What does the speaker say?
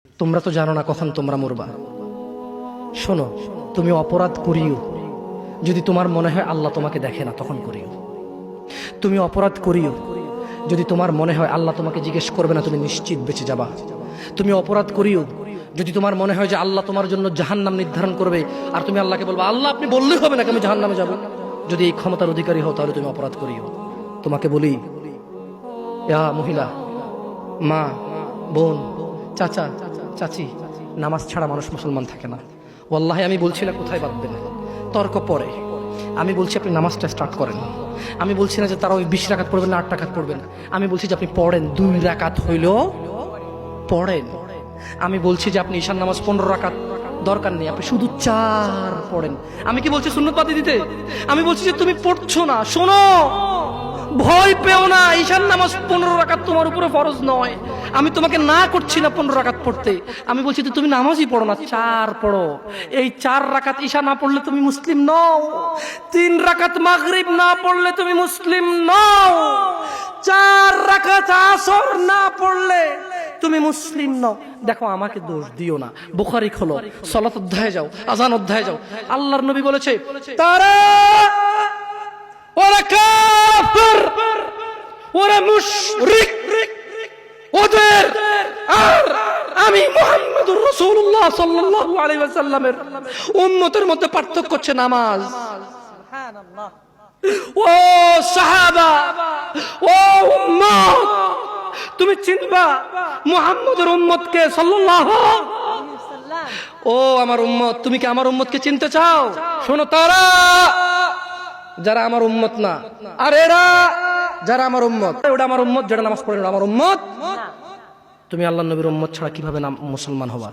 তোমরা তো জানো না কখন তোমরা মরবা। শোনো, তুমি অপরাধ করিও যদি তোমার মনে হয় আল্লাহ তোমাকে দেখে না, তখন করিও। তুমি অপরাধ করিও যদি তোমার মনে হয় আল্লাহ তোমাকে জিজ্ঞেস করবে না, তুমি নিশ্চিত বেঁচে যাবা। তুমি অপরাধ করিও যদি তোমার মনে হয় যে আল্লাহ তোমার জন্য জাহান্নাম নির্ধারণ করবে, আর তুমি আল্লাহকে বলবা আল্লাহ আপনি বললেই হবে নাকি আমি জাহান্নামে যাব। যদি এই ক্ষমতার অধিকারী হও তাহলে তুমি অপরাধ করিও। তোমাকে বলি, ইয়া মহিলা, মা, বোন, চাচা, চাচি, নামাজ ছাড়া মানুষ মুসলমান থাকে না। ওয়াল্লাহি আমি বলছি না কোথায় বাঁধবেন, তর্ক পরে। আমি বলছি আপনি নামাজটা স্টার্ট করেন। আমি বলছি না যে তারা ওই 20 রাকাত পড়বেন না 8 রাকাত পড়বেন। আমি বলছি যে আপনি পড়েন, 2 রাকাত হইলেও পড়েন। আমি বলছি যে আপনি ঈশান নামাজ 15 রাকাত দরকার নেই, আপনি শুধু 4 পড়েন। আমি কি বলছি সুন্নত বাদ দিতে? আমি বলছি যে তুমি পড়ছো না, শোনো, ভয় পেও না। ঈশান নামাজ 15 রাকাত তোমার উপরে ফরজ নয়। আমি তোমাকে না করছি না 15 রাকাত পড়তে। আমি বলছি যে তুমি নামাজই পড়ো না, 4 পড়ো। এই 4 রাকাত ঈশা না পড়লে তুমি মুসলিম নও। 3 রাকাত মাগরিব না পড়লে তুমি মুসলিম নও। 4 রাকাত আসর না পড়লে তুমি মুসলিম নও। দেখো, আমাকে দোষ দিও না। বুখারী খোলো, সালাত অধ্যায়ে যাও, আযান অধ্যায়ে যাও। আল্লাহর নবী বলেছে তারা ওরা কাফির, ওরা মুশরিক, ওদের আর আমি মুহাম্মদুর রাসূলুল্লাহ সাল্লাল্লাহু আলাইহি ওয়াসাল্লামের উম্মতের মধ্যে পার্থক্য হচ্ছে নামাজ। সুবহানাল্লাহ। ও সাহাবা, ও উম্মত, তুমি চিনবা মুহাম্মদের উম্মতকে সাল্লাল্লাহু আলাইহি ওয়াসাল্লাম। ও আমার উম্মত, তুমি কি আমার উম্মতকে চিনতে চাও? শোনো, তারা যারা আমার উম্মত না, আর এরা যারা আমার উম্মত। ওটা আমার উম্মত, যেটা নামাজ পড়ে আমার উম্মত। তুমি আল্লাহর নবীর উম্মত ছাড়া কিভাবে মুসলমান হবা?